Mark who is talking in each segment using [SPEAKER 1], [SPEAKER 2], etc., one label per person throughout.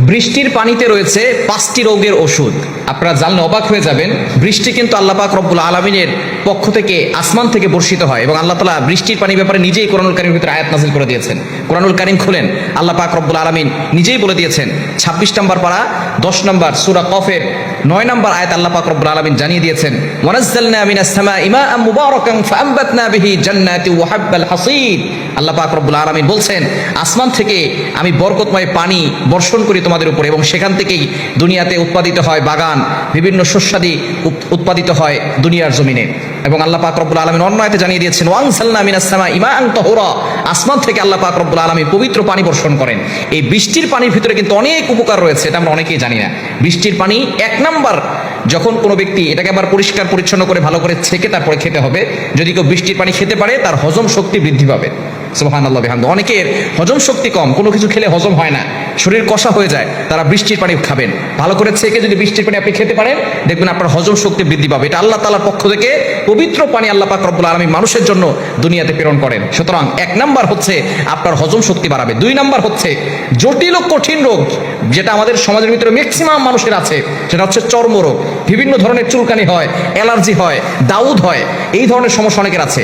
[SPEAKER 1] বৃষ্টির পানিতে রয়েছে 5টি রোগের ওষুধ। আপনারা জানলে অবাক হয়ে যাবেন, বৃষ্টি কিন্তু আল্লাহ পাক রব্বুল আলামিনের পক্ষ থেকে আসমান থেকে বর্ষিত হয় এবং আল্লাহ তাআলা বৃষ্টির পানি ব্যাপারে নিজেই কোরআনুল কারীমের ভিতরে আয়াত নাযিল করে দিয়েছেন। কোরআনুল কারীম খুলেন, আল্লাহ পাক রব্বুল আলামিন নিজেই বলে দিয়েছেন। 26 নম্বর পারা 10 নম্বর সূরা কফের 9 নম্বর আয়াত আল্লাহ পাক রব্বুল আলামিন জানিয়ে দিয়েছেন, ওয়ানাজ্জালনা মিনাস সামাই মাআন মুবারাকান ফাআমবাতনা বিহি জান্নাতি ওয়া হাব্বাল হাসীদ। আল্লাহ পাক রব্বুল আলামিন বলছেন, আসমান থেকে আমি বরকতময় পানি বর্ষণ করি তোমাদের উপর এবং সেখান থেকেই দুনিয়াতে উৎপাদিত হয় বাগান, বিভিন্ন শস্যাদি উৎপাদিত হয় দুনিয়ার জমিনে। এবং আল্লাহ পাক রব্বুল আলামিন অন্য আয়াতে জানিয়ে দিয়েছেন, ওয়ানসালনা মিনাস সামাই মাআন তাহুরা। আসমান থেকে আল্লাহ পাক রব্বুল আলামিন পবিত্র পানি বর্ষণ করেন। এই বৃষ্টির পানির ভিতরে কিন্তু অনেক উপকার রয়েছে, এটা আমরা অনেকেই জানি না। বৃষ্টির পানি 1 নাম্বার, যখন কোনো ব্যক্তি এটাকে আবার পরিষ্কার পরিচ্ছন্ন করে ভালো করে ছেঁকে তারপরে খেতে হবে। যদি কেউ বৃষ্টির পানি খেতে পারে তার হজম শক্তি বৃদ্ধি পাবে। সুবহানাল্লাহ বিহামদিহি। অনেকের হজম শক্তি কম, কোনো কিছু খেলে হজম হয় না, শরীর কষা হয়ে যায়, তারা বৃষ্টির পানি খাবেন। ভালো করে ছেঁকে যদি বৃষ্টির পানি আপনি খেতে পারেন, দেখবেন আপনার হজম শক্তি বৃদ্ধি পাবে। এটা আল্লাহ তাআলার পক্ষ থেকে পবিত্র পানি আল্লাহ পাক রব্বুল আলামিন মানুষের জন্য দুনিয়াতে প্রেরণ করেন। সুতরাং 1 নাম্বার হচ্ছে আপনার হজম শক্তি বাড়াবে। 2 নাম্বার হচ্ছে জটিল ও কঠিন রোগ, যেটা আমাদের সমাজের ভিতরে ম্যাক্সিমাম মানুষের আছে, সেটা হচ্ছে চর্মরোগ। বিভিন্ন ধরনের চুলকানি হয়, অ্যালার্জি হয়, দাউদ হয়, এই ধরনের সমস্যা অনেকের আছে।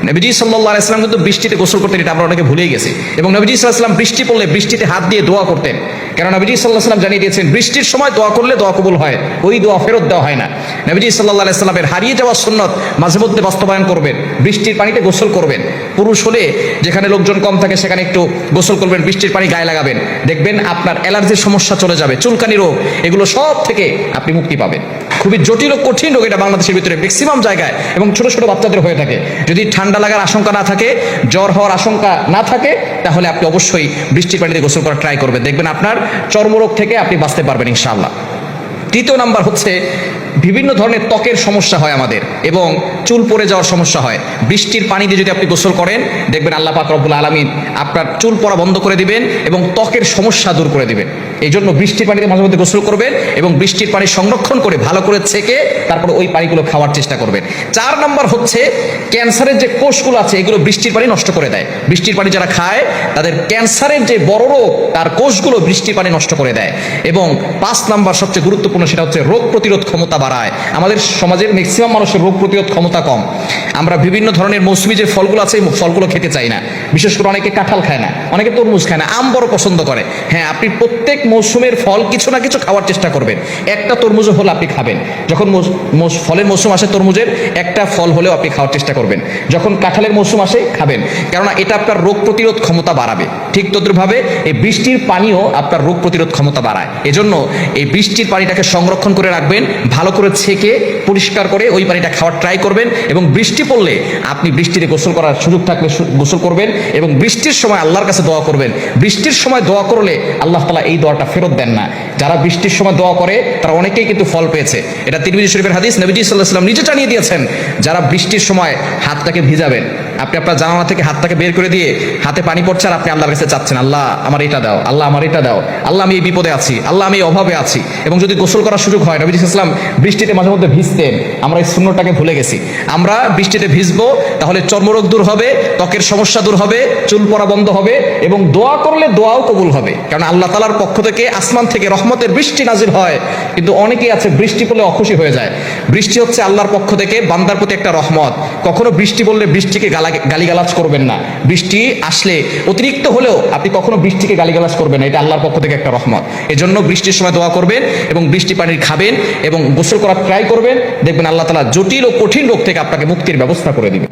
[SPEAKER 1] নবীজি সাল্লাল্লাহু আলাইহি ওয়াসাল্লাম কিন্তু বৃষ্টিতে গোসল করতেন, এটা আমরা অনেকে ভুলেই গেছি। এবং নবীজি সাল্লাল্লাহু আলাইহি ওয়াসাল্লাম বৃষ্টি পড়লে বৃষ্টিতে হাত দিয়ে দোয়া করতেন, কারণ নবীজি সাল্লাল্লাহু আলাইহি ওয়াসাল্লাম জানিয়ে দিয়েছেন বৃষ্টির সময় দোয়া করলে দোয়া কবুল হয়, ওই দোয়া ফেরত দেওয়া হয় না। নবীজি সাল্লাল্লাহু আলাইহি ওয়াসাল্লামের হারিয়ে যাওয়া সুন্নাত মাঝে মধ্যে বাস্তবায়ন করবেন, বৃষ্টির পানিতে গোসল করবেন। পুরুষ হলে যেখানে লোকজন কম থাকে সেখানে একটু গোসল করবেন, বৃষ্টির পানি গায়ে লাগাবেন, দেখবেন আপনার অ্যালার্জির সমস্যা চলে যাবে, চুলকানি রোগ, এগুলো সব থেকে আপনি মুক্তি পাবেন। খুবই জটিল ও কঠিন রোগ এটা বাংলাদেশের ভিতরে ম্যাক্সিমাম জায়গায় এবং ছোট ছোট বাচ্চাদের হয়ে থাকে। যদি ঠান্ডা লাগার আশঙ্কা না থাকে, জ্বর হওয়ার আশঙ্কা না থাকে, তাহলে আপনি অবশ্যই বৃষ্টির পানিতে গোসল করার ট্রাই করবেন, দেখবেন আপনার চর্মরোগ থেকে আপনি বাঁচতে পারবেন ইনশাআল্লাহ। 3 নাম্বার হচ্ছে বিভিন্ন ধরনের ত্বকের সমস্যা হয় আমাদের এবং চুল পড়ে যাওয়ার সমস্যা হয়। বৃষ্টির পানি দিয়ে যদি আপনি গোসল করেন, দেখবেন আল্লাহ পাক রব্বুল আলামিন আপনার চুল পড়া বন্ধ করে দিবেন এবং ত্বকের সমস্যা দূর করে দিবেন। এই জন্য বৃষ্টির পানিতে মাঝে মধ্যে গোসল করবেন এবং বৃষ্টির পানি সংরক্ষণ করে ভালো করে ছেঁকে তারপরে ওই পানিগুলো খাওয়ার চেষ্টা করবেন। 4 নাম্বার হচ্ছে ক্যান্সারের যে কোষগুলো আছে এগুলো বৃষ্টির পানি নষ্ট করে দেয়। বৃষ্টির পানি যারা খায় তাদের ক্যান্সারের যে বড় রোগ তার কোষগুলো বৃষ্টির পানি নষ্ট করে দেয়। এবং 5 নাম্বার সবচেয়ে গুরুত্বপূর্ণ, সেটা হচ্ছে রোগ প্রতিরোধ ক্ষমতা বাড়ায়। আমাদের সমাজের ম্যাক্সিমাম মানুষের রোগ প্রতিরোধ ক্ষমতা কম। আমরা বিভিন্ন ধরনের মৌসুমী যে ফলগুলো আছে এই ফলগুলো খেতে চাই না, বিশেষ করে অনেকে কাঁঠাল খায় না, অনেকে তরমুজ খায় না, আম বড় পছন্দ করে। হ্যাঁ, আপনি প্রত্যেক মৌসুমের ফল কিছু না কিছু খাওয়ার চেষ্টা করবেন। একটা তরমুজও হলে আপনি খাবেন, যখন ফলের মৌসুম আসে তরমুজের একটা ফল হলেও আপনি খাওয়ার চেষ্টা করবেন। যখন কাঁঠালের মৌসুম আসে খাবেন, কেননা এটা আপনার রোগ প্রতিরোধ ক্ষমতা বাড়াবে। ঠিক তদ্রুপভাবে এই বৃষ্টির পানিও আপনার রোগ প্রতিরোধ ক্ষমতা বাড়ায়। এজন্য এই বৃষ্টির পানিটাকে সংরক্ষণ করে রাখবেন, ভালো করে ছেঁকে পরিষ্কার করে ওই পানিটা খাওয়ার ট্রাই করবেন। এবং বৃষ্টি পড়লে আপনি বৃষ্টিতে গোসল করার সুযোগ থাকলে গোসল করবেন এবং বৃষ্টির সময় আল্লাহর কাছে দোয়া করবেন। বৃষ্টির সময় দোয়া করলে আল্লাহ তাআলা এই দোয়াটা ফেরত দেন না। যারা বৃষ্টির সময় দোয়া করে তারা অনেকেই কিন্তু ফল পেয়েছে। এটা তিরমিজি শরীফের হাদিস, নবীজি সাল্লাল্লাহু আলাইহি ওয়াসাল্লাম নিজে জানিয়ে দিয়েছেন, যারা বৃষ্টির সময় হাতটাকে ভিজাবেন, আপনি আপনার জানালা থেকে হাতটাকে বের করে দিয়ে হাতে পানি পড়ছে আর আপনি আল্লাহর কাছে চাচ্ছেন, আল্লাহ আমার এটা দাও, আল্লাহ আমার এটা দাও, আল্লাহ আমি এই বিপদে আছি, আল্লাহ আমি এই অভাবে আছি। এবং যদি গোসল করার সুযোগ হয়, নবীজি সাল্লাল্লাহু আলাইহি ওয়াসাল্লাম বৃষ্টিতে মাঝে মধ্যে ভিজতেন, আমরা এই সুন্নতটাকে ভুলে গেছি। আমরা বৃষ্টিতে ভিজবো, তাহলে চর্মরোগ দূর হবে, ত্বকের সমস্যা দূর হবে, চুল পড়া বন্ধ হবে এবং দোয়া করলে দোয়াও কবুল হবে। কারণ আল্লাহ তাআলার পক্ষ থেকে আসমান থেকে রহমতের বৃষ্টি নাজিল হয়, কিন্তু অনেকেই আছে বৃষ্টি পড়লে অখুশি হয়ে যায়। বৃষ্টি হচ্ছে আল্লাহর পক্ষ থেকে বান্দার প্রতি একটা রহমত। কখনো বৃষ্টি বললে বৃষ্টিকে গালিগালাজ করবেন না। বৃষ্টি আসলে অতিরিক্ত হলেও আপনি কখনো বৃষ্টিকে গালিগালাজ করবেন না, এটা আল্লাহর পক্ষ থেকে একটা রহমত। এজন্য বৃষ্টির সময় দোয়া করবেন এবং বৃষ্টি পানি খাবেন এবং গোসল করার ট্রাই করবেন, দেখবেন আল্লাহ তাআলা জটিল ও কঠিন রোগ থেকে আপনাকে মুক্তির ব্যবস্থা করে দিবেন।